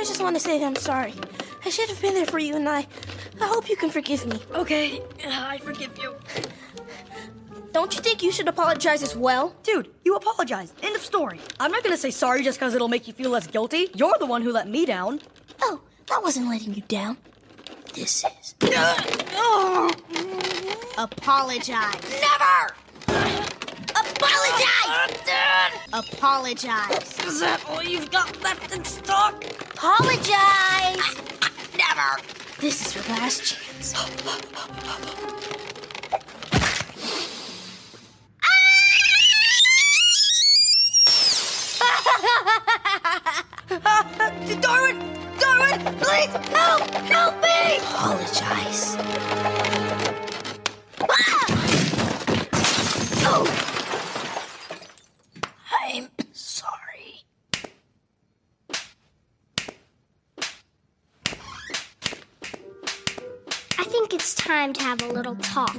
just want to say that I'm sorry. I should have been there for you, and I hope you can forgive me. Okay, I forgive you. Don't you think you should apologize as well? Dude, you apologized. End of story. I'm not gonna say sorry just because it'll make you feel less guilty. You're the one who let me down. Oh, that wasn't letting you down. This is. Apologize. Never! Apologize! Dad! Apologize. Is that all you've got left in stock? Apologize! Never! This is your last chance. Darwin, please help me! Apologize. Oh. I'm sorry. I think it's time to have a little talk.